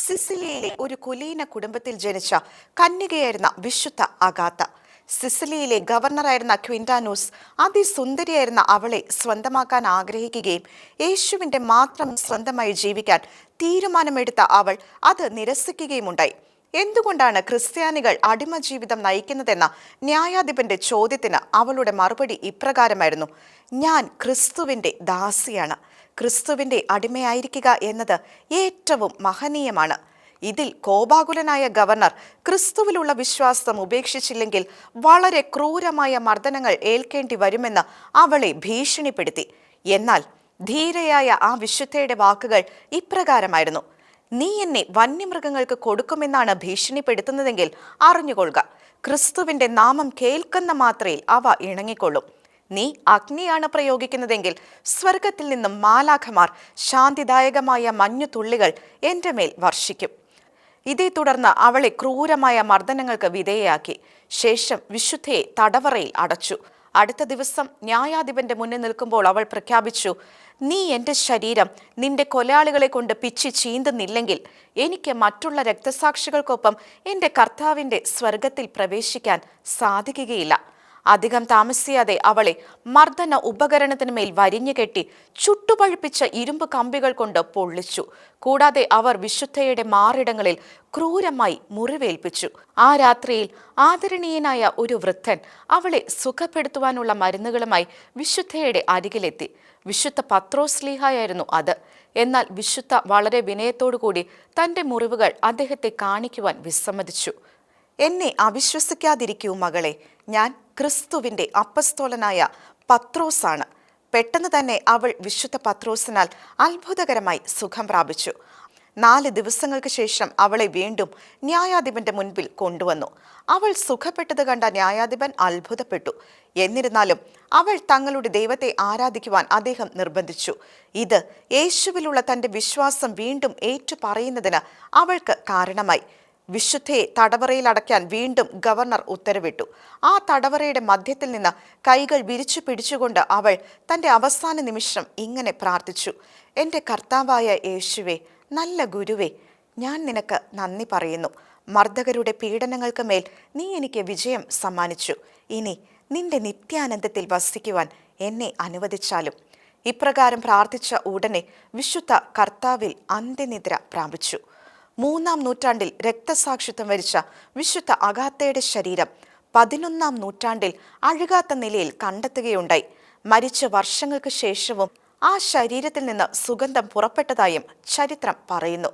സിസിലിയിലെ ഒരു കുലീന കുടുംബത്തിൽ ജനിച്ച കന്യകയായിരുന്ന വിശുദ്ധ അഗാത്ത. സിസിലിയിലെ ഗവർണറായിരുന്ന ക്വിന്റാനൂസ് അതിസുന്ദരിയായിരുന്ന അവളെ സ്വന്തമാക്കാൻ ആഗ്രഹിക്കുകയും യേശുവിന്റെ മാത്രം സ്വന്തമായി ജീവിക്കാൻ തീരുമാനമെടുത്ത അവൾ അത് നിരസിക്കുകയുമുണ്ടായി. എന്തുകൊണ്ടാണ് ക്രിസ്ത്യാനികൾ അടിമജീവിതം നയിക്കുന്നതെന്ന ന്യായാധിപന്റെ ചോദ്യത്തിന് അവളുടെ മറുപടി ഇപ്രകാരമായിരുന്നു: ഞാൻ ക്രിസ്തുവിന്റെ ദാസിയാണ്. ക്രിസ്തുവിന്റെ അടിമയായിരിക്കുക എന്നത് ഏറ്റവും മഹനീയമാണ്. ഇതിൽ കോപാകുലനായ ഗവർണർ ക്രിസ്തുവിലുള്ള വിശ്വാസം ഉപേക്ഷിച്ചില്ലെങ്കിൽ വളരെ ക്രൂരമായ മർദ്ദനങ്ങൾ ഏൽക്കേണ്ടി വരുമെന്ന് അവളെ ഭീഷണിപ്പെടുത്തി. എന്നാൽ ധീരയായ ആ വിശുദ്ധയുടെ വാക്കുകൾ ഇപ്രകാരമായിരുന്നു: നീ എന്നെ വന്യമൃഗങ്ങൾക്ക് കൊടുക്കുമെന്നാണ് ഭീഷണിപ്പെടുത്തുന്നതെങ്കിൽ അറിഞ്ഞുകൊള്ളുക, ക്രിസ്തുവിന്റെ നാമം കേൾക്കുന്ന മാത്രയിൽ അവ ഇണങ്ങിക്കൊള്ളും. നീ അഗ്നിയാണ് പ്രയോഗിക്കുന്നതെങ്കിൽ സ്വർഗത്തിൽ നിന്നും മാലാഖമാർ ശാന്തിദായകമായ മഞ്ഞുതുള്ളികൾ എൻ്റെ മേൽ വർഷിക്കും. ഇതേ തുടർന്ന് അവളെ ക്രൂരമായ മർദ്ദനങ്ങൾക്ക് വിധേയയാക്കി. ശേഷം വിശുദ്ധയെ തടവറയിൽ അടച്ചു. അടുത്ത ദിവസം ന്യായാധിപന്റെ മുന്നിൽ നിൽക്കുമ്പോൾ അവൾ പ്രഖ്യാപിച്ചു: നീ എൻ്റെ ശരീരം നിന്റെ കൊലയാളികളെ കൊണ്ട് പിച്ചി ചീന്തുന്നില്ലെങ്കിൽ എനിക്ക് മറ്റുള്ള രക്തസാക്ഷികൾക്കൊപ്പം എൻ്റെ കർത്താവിൻ്റെ സ്വർഗത്തിൽ പ്രവേശിക്കാൻ സാധിക്കുകയില്ല. അധികം താമസിയാതെ അവളെ മർദ്ദന ഉപകരണത്തിന് മേൽ വരിഞ്ഞു കെട്ടി ചുട്ടുപഴുപ്പിച്ച ഇരുമ്പ് കമ്പികൾ കൊണ്ട് പൊള്ളിച്ചു. കൂടാതെ അവർ വിശുദ്ധയുടെ മാറിടങ്ങളിൽ ക്രൂരമായി മുറിവേൽപ്പിച്ചു. ആ രാത്രിയിൽ ആദരണീയനായ ഒരു വൃദ്ധൻ അവളെ സുഖപ്പെടുത്തുവാനുള്ള മരുന്നുകളുമായി വിശുദ്ധയുടെ അരികിലെത്തി. വിശുദ്ധ പത്രോസ്ലീഹായായിരുന്നു അത്. എന്നാൽ വിശുദ്ധ വളരെ വിനയത്തോടുകൂടി തൻ്റെ മുറിവുകൾ അദ്ദേഹത്തെ കാണിക്കുവാൻ വിസമ്മതിച്ചു. എന്നെ അവിശ്വസിക്കാതിരിക്കൂ മകളെ, ഞാൻ ക്രിസ്തുവിൻ്റെ അപ്പസ്തോലനായ പത്രോസാണ്. പെട്ടെന്ന് തന്നെ അവൾ വിശുദ്ധ പത്രോസിനാൽ അത്ഭുതകരമായി സുഖം പ്രാപിച്ചു. 4 ദിവസങ്ങൾക്ക് ശേഷം അവളെ വീണ്ടും ന്യായാധിപന്റെ മുൻപിൽ കൊണ്ടുവന്നു. അവൾ സുഖപ്പെട്ടത് കണ്ട ന്യായാധിപൻ അത്ഭുതപ്പെട്ടു. എന്നിരുന്നാലും അവൾ തങ്ങളുടെ ദൈവത്തെ ആരാധിക്കുവാൻ അദ്ദേഹം നിർബന്ധിച്ചു. ഇത് യേശുവിലുള്ള തൻ്റെ വിശ്വാസം വീണ്ടും ഏറ്റുപറയുന്നതിന് അവൾക്ക് കാരണമായി. വിശുദ്ധയെ തടവറയിൽ അടയ്ക്കാൻ വീണ്ടും ഗവർണർ ഉത്തരവിട്ടു. ആ തടവറയുടെ മധ്യത്തിൽ നിന്ന് കൈകൾ വിരിച്ചു പിടിച്ചുകൊണ്ട് അവൾ തൻ്റെ അവസാന നിമിഷം ഇങ്ങനെ പ്രാർത്ഥിച്ചു: എൻ്റെ കർത്താവായ യേശുവേ, നല്ല ഗുരുവേ, ഞാൻ നിനക്ക് നന്ദി പറയുന്നു. മർദ്ദകരുടെ പീഡനങ്ങൾക്ക് മേൽ നീ എനിക്ക് വിജയം സമ്മാനിച്ചു. ഇനി നിന്റെ നിത്യാനന്ദത്തിൽ വസിക്കുവാൻ എന്നെ അനുവദിച്ചാലും. ഇപ്രകാരം പ്രാർത്ഥിച്ച ഉടനെ വിശുദ്ധ കർത്താവിൽ അന്ത്യനിദ്ര പ്രാപിച്ചു. 3-ാം നൂറ്റാണ്ടിൽ രക്തസാക്ഷിത്വം വരിച്ച വിശുദ്ധ അഗാത്തയുടെ ശരീരം 11-ാം നൂറ്റാണ്ടിൽ അഴുകാത്ത നിലയിൽ കണ്ടെത്തുകയുണ്ടായി. മരിച്ച വർഷങ്ങൾക്ക് ശേഷവും ആ ശരീരത്തിൽ നിന്ന് സുഗന്ധം പുറപ്പെട്ടതായും ചരിത്രം പറയുന്നു.